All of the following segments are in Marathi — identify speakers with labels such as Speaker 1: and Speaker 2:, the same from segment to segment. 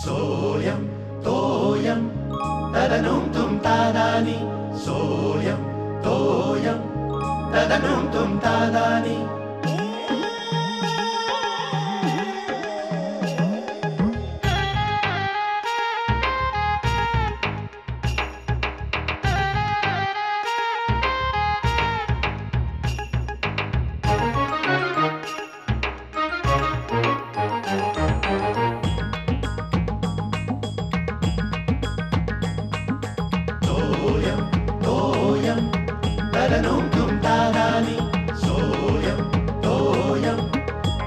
Speaker 1: सोयम तोयम तदनुम तुम तादानी सोयम तोयम तदनुम तुम तादानी तदनुम तुम तादानी सोयम तोयम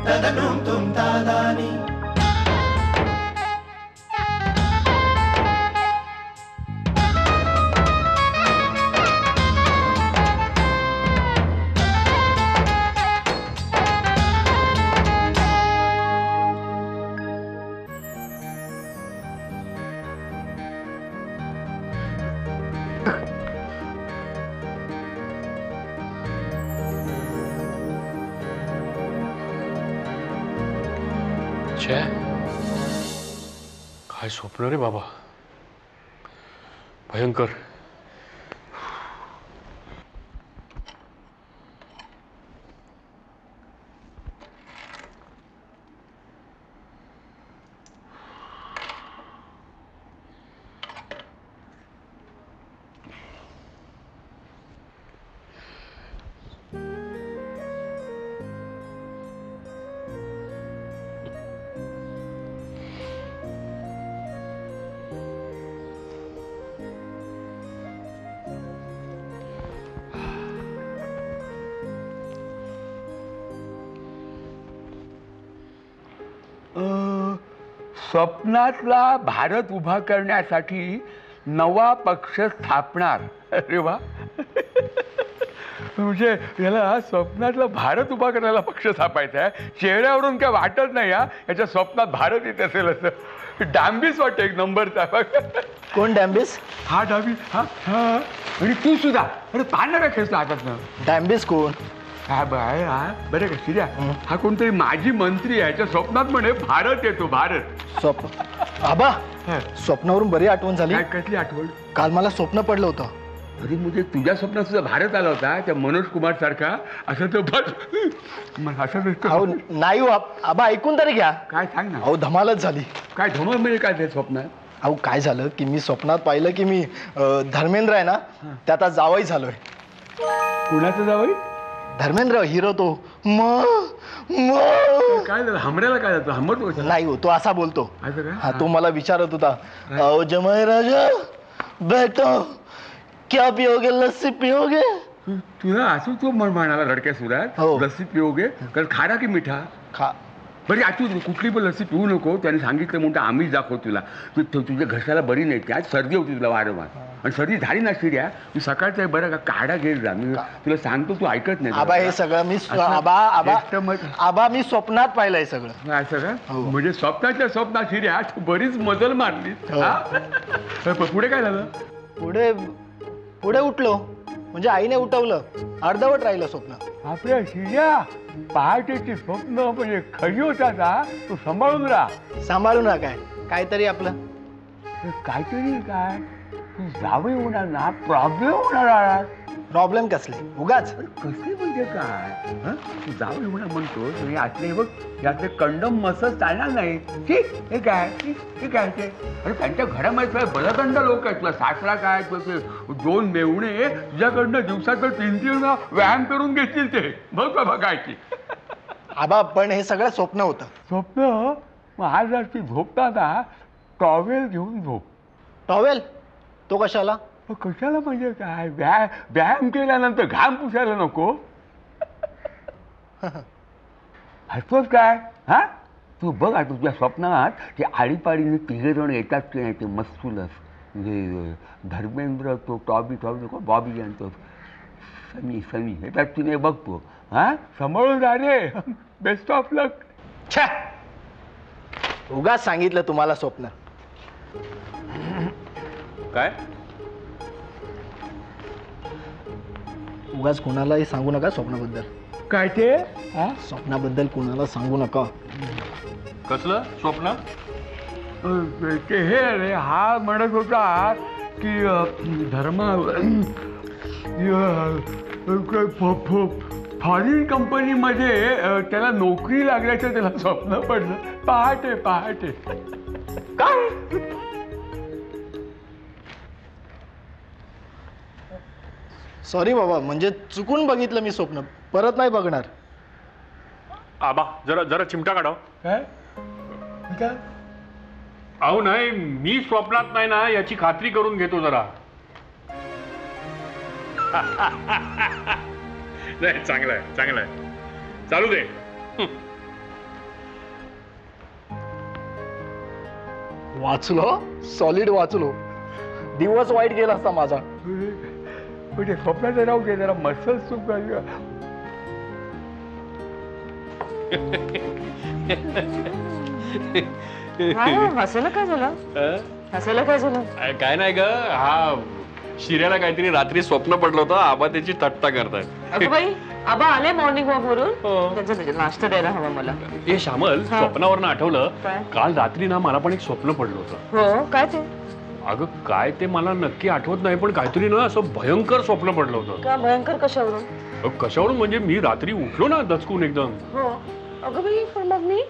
Speaker 1: तदनुम तुम तादानी
Speaker 2: काय स्वप्न रे बाबा, भयंकर.
Speaker 3: स्वप्नातला भारत उभा करण्यासाठी नवा पक्ष स्थापणार. अरे वा. म्हणजे याला स्वप्नातला भारत उभा करायला पक्ष स्थापायचा आहे. चेहऱ्यावरून काय वाटत नाही याच्या स्वप्नात भारत येत असेल असं. डांबीस वाटतं एक नंबरचा.
Speaker 4: कोण डॅम्बिस?
Speaker 3: हा डांबीस. हा हा. आणि तू सुद्धा. अरे पाहणार काय खेळतो हातात ना.
Speaker 4: डॅम्बिस कोण?
Speaker 3: हा बाय हा बरं का शिर्या, हा कोणतरी माजी मंत्री आहे. याच्या स्वप्नात म्हणे भारत येतो. भारत
Speaker 4: स्वप्न. आबा स्वप्नावरून बरी आठवण झाली.
Speaker 3: काय कसली आठवण?
Speaker 4: काल मला स्वप्न पडलं होतं.
Speaker 3: अरे म्हणजे तुझ्या स्वप्नात सुद्धा भारत आला होता त्या मनोज कुमार सारखा असं तर बस
Speaker 4: अहो नाही हो आबा, ऐकून तरी घ्या.
Speaker 3: काय सांग ना.
Speaker 4: अहो धमालच झाली.
Speaker 3: काय धमाल म्हणजे काय ते स्वप्नात?
Speaker 4: अहो काय झालं की मी स्वप्नात पाहिलं की मी धर्मेंद्र आहे ना त्यात आज जावई झालोय.
Speaker 3: कुणाचं जावई?
Speaker 4: धर्मेंद्र हिरो तो.
Speaker 3: काय झालं? हमऱ्याला काय जातो? हमर
Speaker 4: नाही हो, तो असा बोलतो. हा तो मला विचारत होता, अहो जमाई राजा बैठो, क्या पियोगे? लस्सी पियोगे?
Speaker 3: तुला असं तो म्हणाला लडक्या सुरात, लस्सी पियोगे? कारण खारा की मिठा?
Speaker 4: खा.
Speaker 3: बरी आठवू कुठली पण लस्सी पिऊ नको. त्याने सांगितलं म्हणतो आम्हीच दाखव तुला. तुझ्या घशाला बरी नाही. आज सर्दी होती तुला वारंवार. आणि सर्दी झाली ना शिर्या, तू सकाळचं बरं का काढा घेत जा. मी तुला सांगतो, तू ऐकत नाही.
Speaker 4: आबा हे सगळं मी आबा मी स्वप्नात पाहिलंय सगळं.
Speaker 3: असं का? म्हणजे स्वप्नाच्या स्वप्नात शिर्या तू बरीच मजल मारली. पुढे काय झालं?
Speaker 4: पुढे उठलो म्हणजे आईने उठवलं. अर्धवट राहिलं स्वप्न.
Speaker 3: आपल्या शिर्या पहाटेची स्वप्न म्हणजे खरी होतात. तू सांभाळून राहा.
Speaker 4: सांभाळून राहा. काय काहीतरी आपलं
Speaker 3: काहीतरी काय तू जावई होणार ना, प्रॉब्लेम होणार.
Speaker 4: प्रॉब्लेम कसले? उगाच
Speaker 3: कसले म्हणजे काय? तू जावई होणार म्हणतो तुम्ही असले बघ यातले कंडम मसच चालणार नाही. ठीक हे काय? हे काय ते? अरे त्यांच्या घरामध्ये बलदंड लोक आहेत. तुला सासरा काय दोन मेवणे तुझ्याकडनं दिवसात 3-3 व्यायाम करून घेतील ते. बघ बाबा काय की.
Speaker 4: आबा पण हे सगळं स्वप्न होतं.
Speaker 3: स्वप्न? मग आज रात्री झोपताना टॉवेल घेऊन झोप.
Speaker 4: टॉवेल? तो कशाला?
Speaker 3: कशाला म्हणजे काय? व्यायाम केल्यानंतर घाम पुसायला नको. हसतोस काय? हा तू बघ आता तुझ्या स्वप्नात ते आळीपाळीने 3 जण येतात की नाही ते मस्तुलस. म्हणजे धर्मेंद्र, तो बॉबी आणतो, सनी येतात की नाही बघतो. हा सांभाळून जा रे. बेस्ट ऑफ लक.
Speaker 4: छा उगाच सांगितलं तुम्हाला स्वप्न.
Speaker 3: काय?
Speaker 4: उगाच कोणालाही सांगू नका स्वप्नाबद्दल.
Speaker 3: काय ते
Speaker 4: स्वप्नाबद्दल कोणाला सांगू नका.
Speaker 2: कसलं स्वप्न?
Speaker 3: ते हे रे, हा म्हणत होता की धर्म फॉरेन कंपनीमध्ये त्याला नोकरी लागल्याचं त्याला स्वप्न पडलं. पहाटे पहाटे.
Speaker 2: काय?
Speaker 4: सॉरी बाबा, म्हणजे चुकून बघितलं मी स्वप्न, परत नाही बघणार.
Speaker 2: आबा जरा जरा चिमटा काढाव.
Speaker 3: काय काय?
Speaker 2: अहो नाही, मी स्वप्नात नाही ना याची खात्री करून घेतो जरा. नाही, चांगलं आहे चांगलं आहे, चालू दे.
Speaker 4: वाचलो, सॉलिड वाचलो. दिवस वाईट गेला असता माझा.
Speaker 3: म्हणजे स्वप्नाचं राहू घे जरा, मसल सुख
Speaker 5: हसायला काय झालं? हसायला काय झालं?
Speaker 2: काय नाही ग, हा शिर्याला काहीतरी रात्री स्वप्न पडलं होतं, आबा त्याची थट्टा करतायत.
Speaker 5: अगं बाई, आबा आले मॉर्निंग वॉक वरून.
Speaker 2: हो.
Speaker 5: त्यांचा नाश्ता द्यायला हवा मला.
Speaker 2: हे श्यामल, स्वप्नावरनं आठवलं,
Speaker 5: काय?
Speaker 2: काल रात्री ना मला पण एक स्वप्न पडलं होतं.
Speaker 5: हो, काय ते?
Speaker 2: अगं काय ते मला नक्की आठवत नाही, पण काहीतरी ना असं भयंकर स्वप्न पडलं होतं.
Speaker 5: का भयंकर? कशावरून?
Speaker 2: कशावरून म्हणजे मी रात्री उठलो ना दचकून एकदम.
Speaker 5: हो. अगं बाई, पण मग मी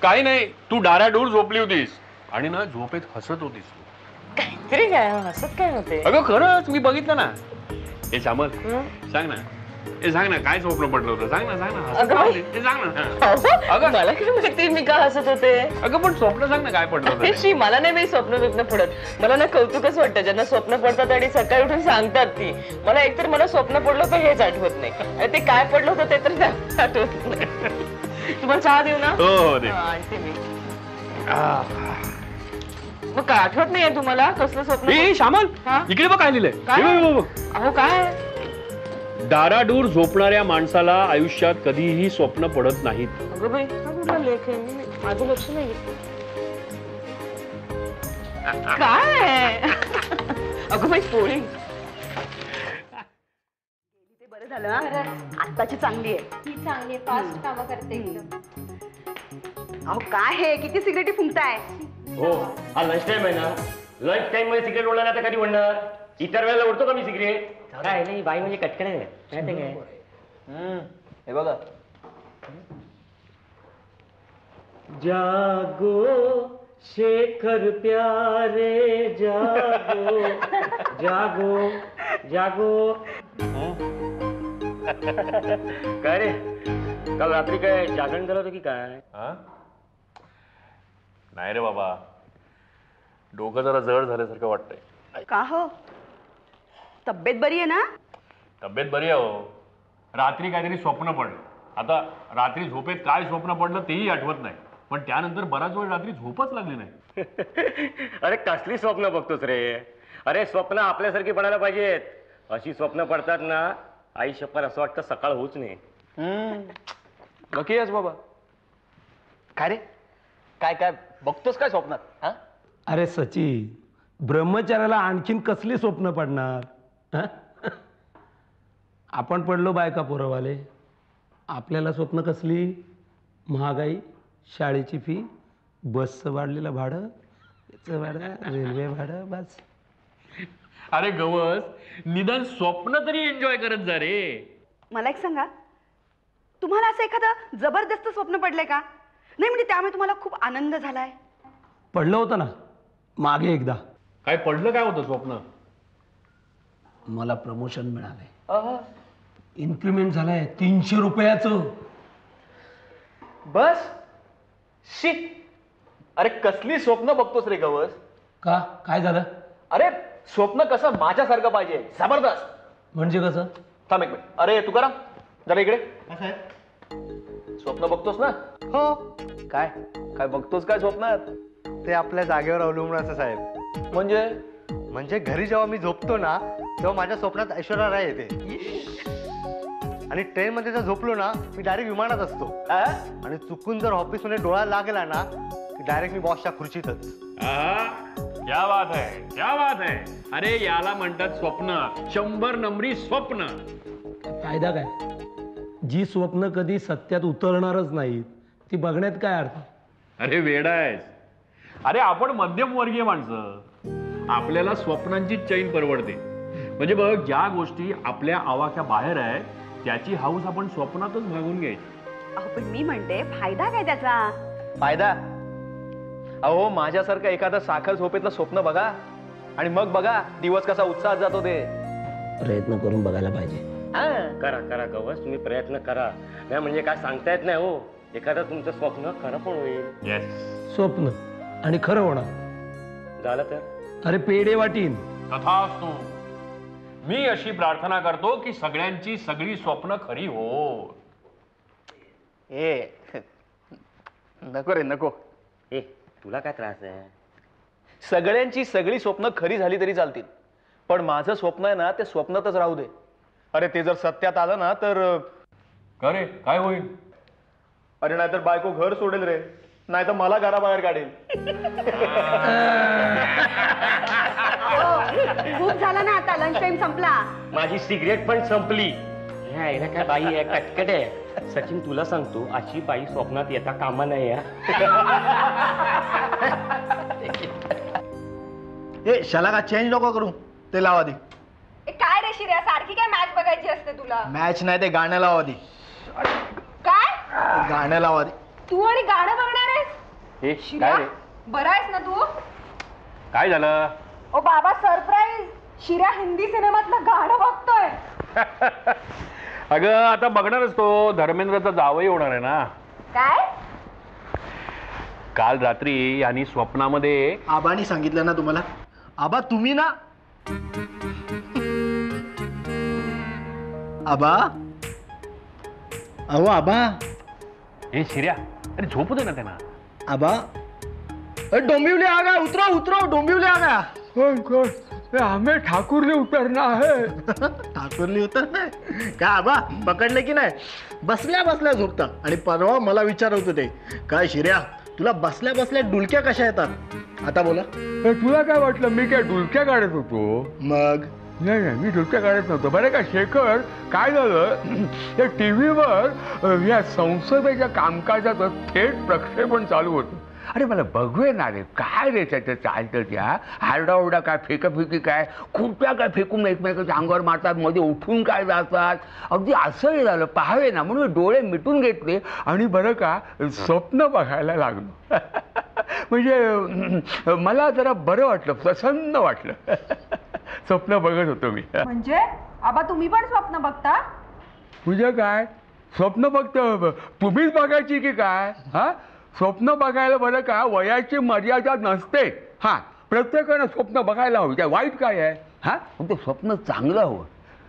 Speaker 2: काही नाही, तू डाऱ्याडूर झोपली होतीस आणि ना झोपेत हसत होतीस.
Speaker 5: काहीतरी काय हसत काय होते?
Speaker 2: अगं खरंच मी बघितलं ना. हे श्यामल,
Speaker 5: हं?
Speaker 2: सांग ना, हे सांग ना, काय स्वप्न पडलं होतं? सांग ना, सांग ना, हसत
Speaker 5: अगं
Speaker 2: का
Speaker 5: बाई.
Speaker 2: होती? हे सांग ना.
Speaker 5: अगं मला काय माहिती मी का हसत होते?
Speaker 2: अगं पण स्वप्न सांग ना, काय पडलं होतं ते?
Speaker 5: शी, मला नाही बाई स्वप्न बिप्न पडत. मला ना कौतुकच वाटतं ज्यांना स्वप्न पडतात आणि सकाळी उठून सांगतात ती. मला एकतर मला स्वप्न पडलं होतं हेच आठवत नाही, आणि ते काय पडलं होतं ते तर आठवत नाही. तुम्हाला चहा देऊ ना?
Speaker 2: हो हो दे.
Speaker 5: हा, आणते मी. मग काय आठवत नाहीये तुम्हाला कसलं स्वप्न?
Speaker 2: ए श्यामल,
Speaker 5: हा?
Speaker 2: इकडे बघ काय लिहिलंय.
Speaker 5: काय?
Speaker 2: हे बघ, बघ.
Speaker 5: अहो काय?
Speaker 2: डाराडूर झोपणाऱ्या माणसाला आयुष्यात कधीही स्वप्न पडत नाहीत.
Speaker 5: अगं बाई, हा कुठला लेख आहे? माझं लक्ष नाही. काय? अगं बाई, पोळी.
Speaker 6: ते बरं झालं हा? आत्ताची चांगली आहे.
Speaker 7: ही चांगली आहे, फास्ट कामं करते एकदम.
Speaker 6: अहो काय हे, किती सिगरेटी फुंकताय?
Speaker 8: हो, हा लंच टाइम आहे ना. लंच टाइम मध्ये सिगरेट ओढणार आता कधी ओढणार? इतर वेळेला ओढतो का मी सिगरेट? काय नाही, बाई म्हणजे कटकण आहे. माहिती काय?
Speaker 4: हे बघा.
Speaker 8: जागो शेखर प्यारे, जागो जागो जागो. काय रे, काल रात्री काय जागरण झालं होतं की काय?
Speaker 2: नाही रे बाबा, डोकं जरा जड झाल्यासारखं वाटतंय.
Speaker 6: का हो, तब्येत बरी आहे ना?
Speaker 2: तब्येत बरी आहे हो. रात्री काहीतरी स्वप्न पडलं. आता रात्री झोपेत काय स्वप्न पडलं तेही आठवत नाही, पण त्यानंतर बराच वेळ रात्री झोपच लागली नाही.
Speaker 8: अरे कसली स्वप्न बघतोस रे? अरे स्वप्न आपल्यासारखी पडायला पाहिजेत. अशी स्वप्न पडतात ना, आई शपथ असं वाटतं सकाळ होऊच नाही.
Speaker 4: लकी आहेस बाबा. काय रे, काय काय बघतोस काय स्वप्नात? हा?
Speaker 9: अरे सचिन, ब्रह्मचार्याला आणखीन कसली स्वप्न पडणार? हं? आपण पडलो बायका पोरवाले, आपल्याला स्वप्न कसली? महागाई, शाळेची फी, बसचं वाढलेलं भाडं, याचं भाडं, रेल्वे भाडं, बस.
Speaker 2: अरे गवस, निदान स्वप्न तरी एन्जॉय करत जा रे.
Speaker 6: मला एक सांगा, तुम्हाला असं एखादं जबरदस्त स्वप्न पडलंय का? नाही म्हणजे त्यामुळे तुम्हाला खूप आनंद झालाय?
Speaker 9: पडलं होतं ना मागे एकदा.
Speaker 2: काय पडलं? काय होतं स्वप्न?
Speaker 9: मला प्रमोशन मिळालंय, इन्क्रीमेंट झालंय 300 रुपयाचं.
Speaker 4: बस शी. अरे कसली स्वप्न बघतोस रे गवस?
Speaker 9: का, काय झालं?
Speaker 4: अरे स्वप्न कसं माझ्यासारखं पाहिजे, जबरदस्त.
Speaker 9: म्हणजे कसं?
Speaker 4: थांब एक मिनिट. अरे तुकाराम, जरा इकडे. स्वप्न बघतोस ना?
Speaker 10: हो,
Speaker 4: काय काय बघतोस काय स्वप्नात?
Speaker 10: ते आपल्या जागेवर अवलंबून असं साहेब.
Speaker 4: म्हणजे
Speaker 10: घरी जेव्हा मी झोपतो ना, तेव्हा माझ्या स्वप्नात ऐश्वर्या राय येते. आणि ट्रेन मध्ये जर झोपलो ना, मी डायरेक्ट विमानात असतो. आणि चुकून जर ऑफिस मध्ये डोळा लागला ना, की डायरेक्ट मी बॉसच्या खुर्चीतच.
Speaker 2: क्या बात है, क्या बात है. अरे याला म्हणतात स्वप्न. 100 नंबरी स्वप्न.
Speaker 9: फायदा काय? जी स्वप्न कधी सत्यात उतरणारच नाहीत ती बघण्यात काय अर्थ?
Speaker 2: अरे वेडा आहेस. अरे आपण मध्यमवर्गीय माणसं, आपल्याला स्वप्नांची चैन परवडते. म्हणजे बघ, ज्या गोष्टी आपल्या आवाक्या बाहेर आहे त्याची हाऊस आपण स्वप्नातच भागून घ्यायची.
Speaker 6: अहो पण मी म्हणते फायदा काय त्याचा?
Speaker 11: फायदा? अहो माझ्यासारखं एखादं साखर झोपेतलं स्वप्न बघा आणि मग बघा दिवस कसा उत्साहात जातो ते.
Speaker 9: प्रयत्न करून बघायला पाहिजे.
Speaker 8: करा करा गवस, तुम्ही प्रयत्न करा. नाही म्हणजे काय सांगता येत नाही हो, एखादं तुमचं स्वप्न खरं पण होईल.
Speaker 2: येस,
Speaker 9: स्वप्न आणि खरं होणार
Speaker 8: झालं तर?
Speaker 9: अरे पेढे वाटीन.
Speaker 2: तथास्तु. मी अशी प्रार्थना करतो की सगळ्यांची सगळी स्वप्न खरी हो.
Speaker 11: ए नको रे नको.
Speaker 8: ए तुला काय त्रास आहे?
Speaker 11: सगळ्यांची सगळी स्वप्न खरी झाली तरी चालतील, पण माझं स्वप्न आहे ना ते स्वप्नातच राहू दे. अरे ते जर सत्यात आलं ना तर
Speaker 2: करे काय होईल?
Speaker 11: अरे नाहीतर बायको घर सोडेल रे, नाही तर मला घराबाहेर काढेल.
Speaker 6: खूप झाला ना आता, लंच टाइम संपला.
Speaker 8: माझी सिगरेट पण संपली. हे काय बाई आहे, कटकट आहे. सचिन तुला सांगतो, अशी बाई स्वप्नात येता कामा नाही.
Speaker 4: ए शाला का चेंज नको करू, ते लावा दे.
Speaker 6: काय रे शिर्या, सारखी काय मॅच बघायची असते तुला?
Speaker 4: मॅच नाही ते गाणं लावा दे.
Speaker 6: काय
Speaker 4: गाणं लावा दे.
Speaker 6: तू आणि गाणं बघणार आहेस?
Speaker 2: हे
Speaker 6: शिर्या,
Speaker 2: काय रे?
Speaker 6: बरा आहेस ना तू?
Speaker 2: काय झालं?
Speaker 6: ओ बाबा सरप्राईज, शिर्या हिंदी सिनेमातलं गाणं बघतोय.
Speaker 2: अगं आता बघणारच तो, धर्मेंद्रचा जावई होणार आहे ना.
Speaker 6: काय?
Speaker 2: काल रात्री यांनी स्वप्नामध्ये
Speaker 4: आबानी सांगितलं ना तुम्हाला? आबा तुम्ही ना? आबा, अहो आबा.
Speaker 2: हे शिर्या, अरे झोपू दे ना त्यांना.
Speaker 4: आबा डोंबिवली आ गया, उतरो उतरो, डोंबिवली आ गया.
Speaker 3: कोण कोण? हमें ठाकुरली उतरना है.
Speaker 4: ठाकुरली उतरना है का आबा? पकडले की नाही? बसल्या बसल्या झोपता. आणि परवा मला विचारत होते, काय शिर्या तुला बसल्या बसल्या डुलक्या कशा येतात? आता बोला.
Speaker 3: तुला काय वाटलं मी काय डुलक्या काढत होतो?
Speaker 4: मग
Speaker 3: नाही नाही, मी डुलक्या काढत नव्हतो. बरं का शेखर, काय झालं, या टी व्हीवर या संसदेच्या कामकाजाचं थेट प्रक्षेपण चालू होतं. अरे मला बघूया ना रे, काय रे त्याचं चालतं, त्या आरडाओरडा काय, फेकाफेकी काय, खुर्प्या काय फेकून एकमेकाच्या अंगावर मारतात, मध्ये उठून काय जातात. अगदी असंही झालं, पाहावे ना म्हणून डोळे मिटून घेतले आणि बरं का स्वप्न बघायला लागलो. म्हणजे मला जरा बरं वाटलं, प्रसन्न वाटलं. स्वप्न बघत होतो मी.
Speaker 6: म्हणजे आबा तुम्ही पण स्वप्न बघता?
Speaker 3: म्हणजे काय स्वप्न बघतो? तुम्हीच बघायची की काय? हा, स्वप्न बघायला बरं का वयाची मर्यादा नसते. हा, प्रत्येकानं स्वप्न बघायला हवं, त्या वाईट काय आहे? हा, ते स्वप्न चांगलं हवं.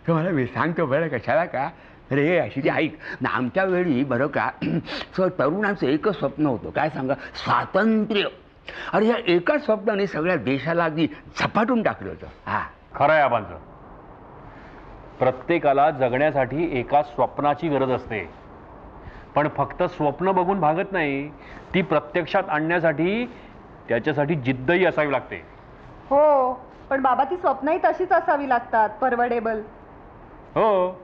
Speaker 3: तर मला मी सांगतो बरं कशाला का रे, अशी ती ऐक ना, आमच्या वेळी बरं का तरुणाचं एकच स्वप्न होतं, काय सांगा, स्वातंत्र्य. अरे या एका स्वप्नाने सगळ्या देशाला अगदी झपाटून टाकलं होतं. हा
Speaker 2: खरं आहे आबांचं. प्रत्येकाला जगण्यासाठी एका स्वप्नाची गरज असते, पण फक्त स्वप्न बघून भागत नाही, ती प्रत्यक्षात आणण्यासाठी त्याच्यासाठी जिद्दही असावी लागते.
Speaker 6: हो, पण बाबा ती स्वप्नही तशीच असावी लागतात, परवडेबल.
Speaker 2: हो,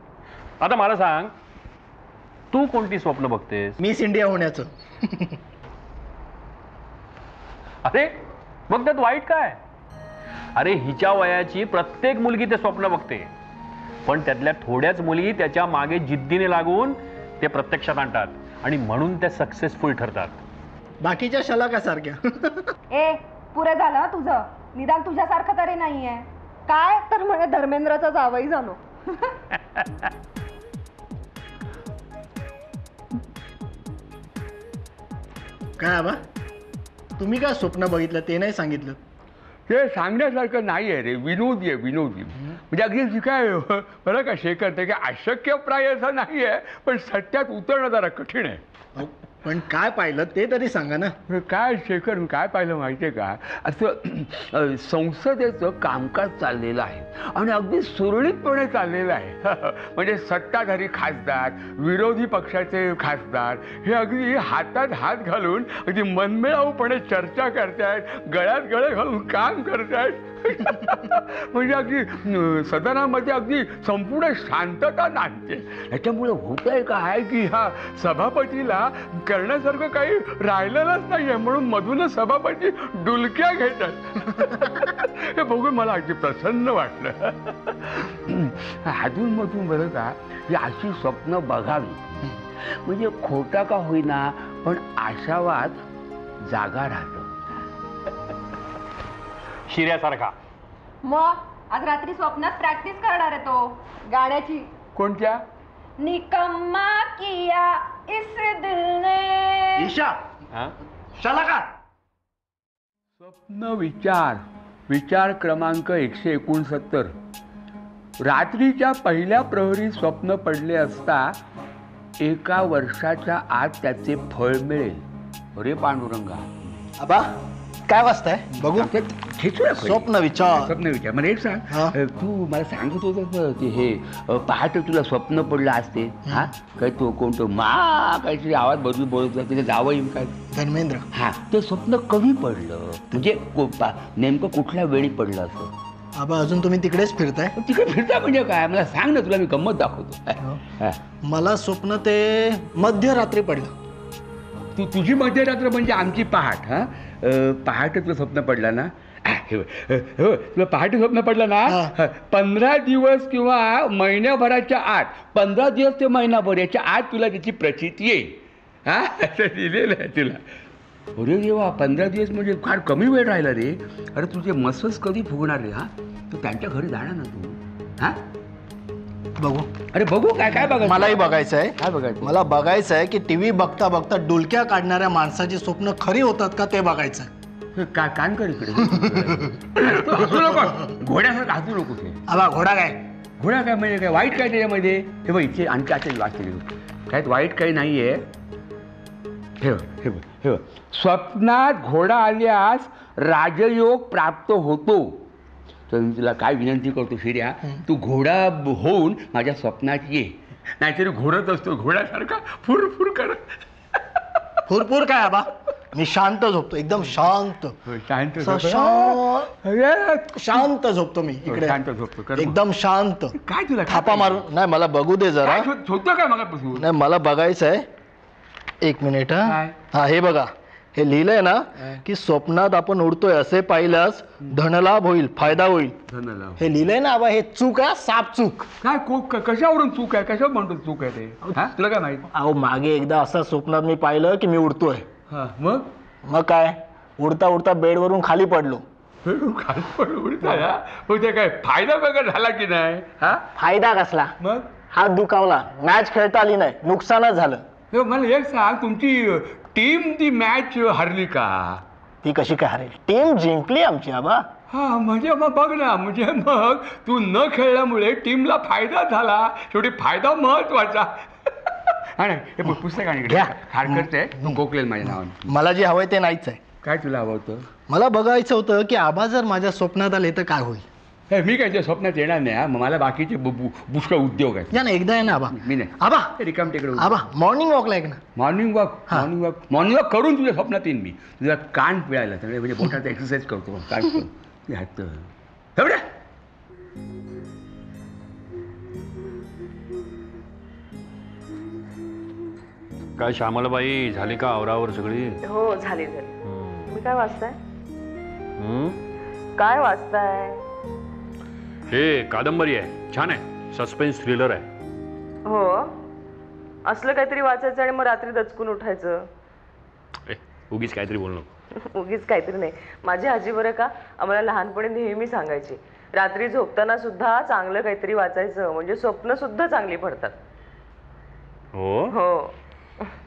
Speaker 2: आता मला सांग, तू कोणती स्वप्न बघतेस?
Speaker 4: मिस इंडिया होण्याचं.
Speaker 2: अरे मग त्यात वाईट काय? अरे हिच्या वयाची प्रत्येक मुलगी ते स्वप्न बघते, पण त्यातल्या थोड्याच मुली त्याच्या मागे जिद्दीने लागून ते प्रत्यक्षात आणतात आणि म्हणून ते सक्सेसफुल ठरतात.
Speaker 4: बाकीच्या शलाका सारख्या.
Speaker 6: ए पुरे झालं तुझं, निदान तुझ्यासारखं तरी नाहीये. काय तर म्हणे धर्मेंद्रचा जावई झालो.
Speaker 4: काय आबा तुम्ही काय स्वप्न बघितलं ते नाही सांगितलं?
Speaker 3: ते सांगण्यासारखं नाही आहे रे, विनोदी आहे, विनोदी. म्हणजे अगदी काय बरं का शेखर, ते काय अशक्यप्राय असं नाही आहे, पण सत्यात उतरणं जरा कठीण आहे.
Speaker 4: पण काय पाहिलं ते तरी सांगा ना.
Speaker 3: काय शेखर, काय पाहिलं माहिती आहे का, असं संसदेचं कामकाज चाललेलं आहे आणि अगदी सुरळीतपणे चाललेलं आहे. म्हणजे सत्ताधारी खासदार, विरोधी पक्षाचे खासदार हे अगदी हातात हात घालून अगदी मनमिळाऊपणे चर्चा करतायत, गळ्यात गळे घालून काम करतायत. म्हणजे अगदी सदनामध्ये अगदी संपूर्ण शांतता नांदते. त्याच्यामुळे होत आहे काय की ह्या सभापतीला करण्यासारखं काही राहिलेलंच नाहीये, म्हणून मधूनच सभापती डुलक्या घेतात. हे बघून मला अगदी प्रसन्न वाटलं. अधून मधून बरं का ही अशी स्वप्न बघावी, म्हणजे खोटा का होईना पण आशावाद जागा राहतो.
Speaker 2: शिर्यासारखा.
Speaker 7: मग आज रात्री स्वप्नात प्रॅक्टिस करणार आहे तो गाण्याची.
Speaker 3: कोणत्या?
Speaker 7: निकम्मा किया इस दिल ने.
Speaker 4: ईशा चला का?
Speaker 3: स्वप्न विचार क्रमांक 169. रात्रीच्या पहिल्या प्रहरी स्वप्न पडले असता 1 वर्षाच्या आत त्याचे फळ मिळेल. अरे पांडुरंगा.
Speaker 4: आबा काय वाजताय बघू.
Speaker 3: स्वप्न विचार मला एक सांग, तू मला सांगत होता ते हे पहाटे तुला स्वप्न पडलं असते. हा काय तो कोणतो काहीतरी आवाज बदलून बोलत तिथे जावं काय
Speaker 4: धर्मेंद्र.
Speaker 3: हा ते स्वप्न कधी पडलं, म्हणजे नेमकं कुठल्या वेळी पडलं असं?
Speaker 4: आबा अजून तुम्ही तिकडेच फिरताय?
Speaker 3: तिकडे फिरताय म्हणजे काय मला सांग ना, तुला मी गंमत दाखवतो.
Speaker 4: मला स्वप्न ते मध्यरात्री पडलं.
Speaker 3: तुझी मध्यरात्र म्हणजे आमची पहाट. हा पहाटे तुला स्वप्न पडला ना, तुला पहाटे स्वप्न पडलं ना, 15 दिवस किंवा महिन्याभराच्या आत, 15 दिवस ते महिनाभर याच्या आत तुला त्याची प्रचिती येईल. हा असं दिलेलं आहे तुला. अरे देवा, 15 दिवस म्हणजे फार कमी वेळ राहिला रे. अरे तुझे मसस कधी फुगणार रे? हा तू त्यांच्या घरी जाणार ना तू. हा
Speaker 4: बघू. अरे
Speaker 3: बघू काय काय बघायचं?
Speaker 4: मलाही बघायचं आहे.
Speaker 3: काय बघायचं?
Speaker 4: मला बघायचं आहे की टीव्ही बघता बघता डुलक्या काढणाऱ्या माणसाची स्वप्न खरी होतात का ते बघायचं.
Speaker 3: कान कर इकडे. हसू नको, घोड्यासारखं हसू नको.
Speaker 4: आबा घोडा काय?
Speaker 3: घोडा काय म्हणजे काय वाईट काय त्याच्यामध्ये? हे बघ इथे आणखी आता वाचले काय वाईट काही नाहीये. हे स्वप्नात घोडा आल्यास राजयोग प्राप्त होतो. तर मी तुला काय विनंती करतो शिर्या, तू घोडा होऊन माझ्या स्वप्नात ये. नाहीतरी घोडत असतो घोड्यासारखा फुरफुर करत.
Speaker 4: फुरफुर काय आबा? मी शांत झोपतो, एकदम शांत शांत झोपतो मी. इकडे
Speaker 3: शांत झोपतो,
Speaker 4: एकदम शांत.
Speaker 3: काय तुला
Speaker 4: थापा मारून नाही, मला बघू दे जरा.
Speaker 3: झोपतो काय मला?
Speaker 4: नाही मला बघायचं आहे. 1 मिनिट. हा हे बघा, हे लिहिलंय ना की स्वप्नात आपण उडतोय असे पाहिल्यास धनलाभ होईल, फायदा होईल.
Speaker 3: धनलाभ
Speaker 4: हे लिहिलंय ना आबा. हे चूक आहे, साप चूक.
Speaker 3: काय कशावरून चूक आहे? कशावर म्हणतो चूक आहे ते? तुला काय माहिती?
Speaker 4: अहो मागे एकदा असं स्वप्नात मी पाहिलं की मी उडतोय. मग काय, उडता उडता बेडवरून खाली पडलो.
Speaker 3: खाली पडलो मग ते काय फायदा वगैरे झाला की नाही?
Speaker 4: फायदा कसला?
Speaker 3: मग
Speaker 4: हात दुखावला, मॅच खेळता आली नाही, नुकसानच झालं.
Speaker 3: मला एक सांग, तुमची टीम ती मॅच हरली का?
Speaker 4: ती कशी काय हरेल? टीम जिंकली आमची आबा.
Speaker 3: हा म्हणजे मग बघ ना, म्हणजे मग तू न खेळल्यामुळे टीमला फायदा झाला. शेवटी फायदा महत्वाचा. हे पुस्तक आणि हारकत आहे, तू गोखलेल माझ्या नावाने.
Speaker 4: मला जे हवंय ते नाहीच आहे.
Speaker 3: काय तुला हवं होतं?
Speaker 4: मला बघायचं होतं की आबा जर माझ्या स्वप्नात आले तर काय होईल.
Speaker 3: मी काय स्वप्नात येणार नाही. मला बाकीचे पुष्कळ उद्योग आहेत.
Speaker 4: या ना एकदा आहे ना आबा.
Speaker 3: मी नाही
Speaker 4: आबा
Speaker 3: रिकाम तिकडे.
Speaker 4: आबा मॉर्निंग वॉकला एक ना.
Speaker 3: मॉर्निंग वॉक करून तुझ्या स्वप्नात येईन मी. तुझा कान पिळायला सगळे म्हणजे बोटाचा एक्सरसाइज करतो. काय
Speaker 2: काय श्यामलाबाई, झाली का आवरावर सगळी?
Speaker 5: हो झाली. तुम्ही काय वाचताय? काय वाचताय?
Speaker 2: हे कादंबरी आहे, छान आहे, सस्पेन्स थ्रिलर आहे.
Speaker 5: हो, असलं काहीतरी वाचायचं आणि मग रात्री दचकून उठायचं.
Speaker 2: उगीच काहीतरी बोल नको.
Speaker 5: उगीच काहीतरी नाही. माझी आजी बरं का आम्हाला लहानपणी नेहमी सांगायची, रात्री झोपताना सुद्धा चांगलं काहीतरी वाचायचं म्हणजे स्वप्न सुद्धा चांगली पडतात.
Speaker 2: हो
Speaker 5: हो.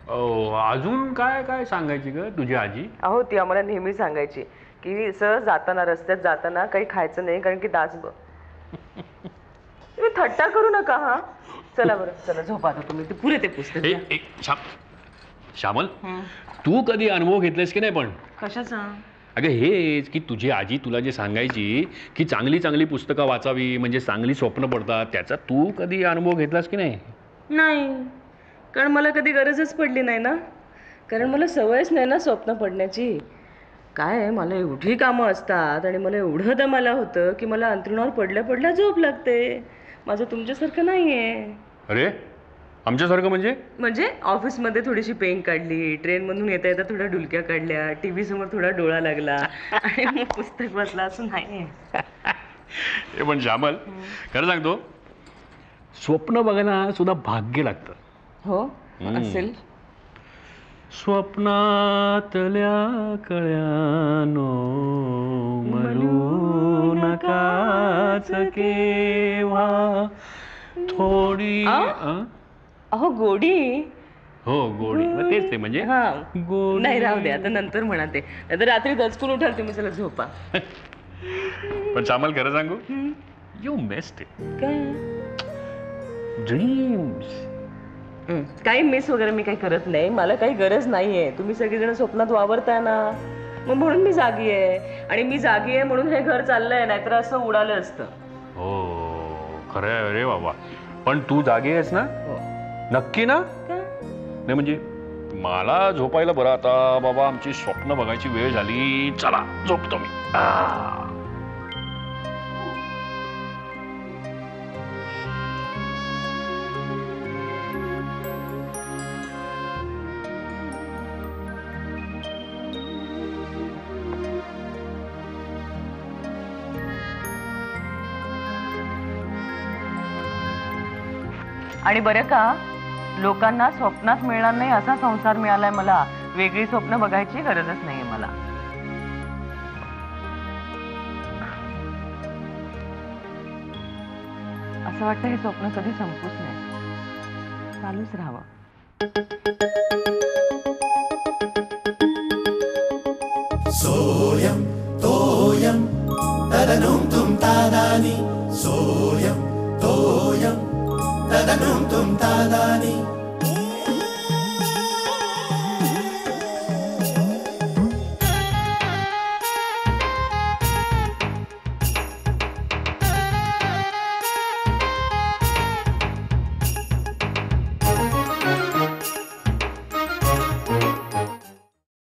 Speaker 2: अजून काय काय सांगायची ग तुझी आजी?
Speaker 5: अहो ती आम्हाला नेहमी सांगायची की सहज जाताना, रस्त्यात जाताना काही खायचं नाही, कारण की दास तुम्ही थट्टा करू नका. हा चला बरं, चला झोपा आता तुम्ही. ते पुरे ते पुस्तक.
Speaker 2: श्यामल, तू कधी अनुभव घेतलास की नाही? पण
Speaker 5: कशाचा?
Speaker 2: अगं हेच की तुझी आजी तुला जे सांगायची की चांगली चांगली पुस्तकं वाचावी म्हणजे चांगली स्वप्न पडतात, त्याचा तू कधी अनुभव घेतलास की नाही?
Speaker 5: नाही, कारण मला कधी गरजच पडली नाही ना. कारण मला सवयच नाही ना स्वप्न पडण्याची. काय आहे, मला एवढी कामं असतात आणि मला एवढं दमाला होतं की मला अंथरुणावर पडल्या पडल्या झोप लागते. माझं तुमच्यासारखं नाहीये.
Speaker 2: अरे आमच्यासारखं म्हणजे
Speaker 5: ऑफिसमध्ये थोडीशी पेंग काढली, ट्रेनमधून येता येता थोड्या डुलक्या काढल्या, टीव्ही समोर थोडा डोळा लागला आणि मग पुस्तक वाचला, असं नाहीये.
Speaker 2: हे पण श्यामल, खरं सांगतो, स्वप्न बघायला सुद्धा भाग्य लागतं.
Speaker 5: हो असेल.
Speaker 2: स्वप्नातल्या कळ्यानो म्हणू नकाच केव्हा थोडी.
Speaker 5: अहो गोडी.
Speaker 2: हो गोडी, मग तेच ते म्हणजे
Speaker 5: हा नाही, राहू दे आता, नंतर म्हणा ते, नाहीतर रात्री दचकून उठाल तुम्ही, चला झोपा.
Speaker 2: पण श्यामल खरं सांगू, यू मिस्ड इट.
Speaker 5: काय
Speaker 2: ड्रीम्स.
Speaker 5: काही मिस वगैरे मी काही करत नाही, मला काही गरज नाहीये. तुम्ही सगळेजण स्वप्नात वावरताय ना, मग म्हणून मी जागी आहे. आणि मी जागी आहे म्हणून हे घर चाललंय, नाहीतर असं उडालं असतं.
Speaker 2: हो खरं आहे रे बाबा. पण तू जागी आहेस ना? नक्की ना? नाही म्हणजे मला झोपायला बरं आता बाबा, आमची स्वप्न बघायची वेळ झाली, चला झोपतो मी.
Speaker 5: आणि बरं का, लोकांना स्वप्नात मिळणार नाही असा संसार मिळालाय मला. वेगळी स्वप्न बघायची गरजच नाहीये मला. असं वाटतं हे स्वप्न कधी संपूच नाही, चालूच राहावं.
Speaker 1: सोयम तोयम तदनुम तुम तादानी. सोयम तोयम तदनुम तुम तादानी.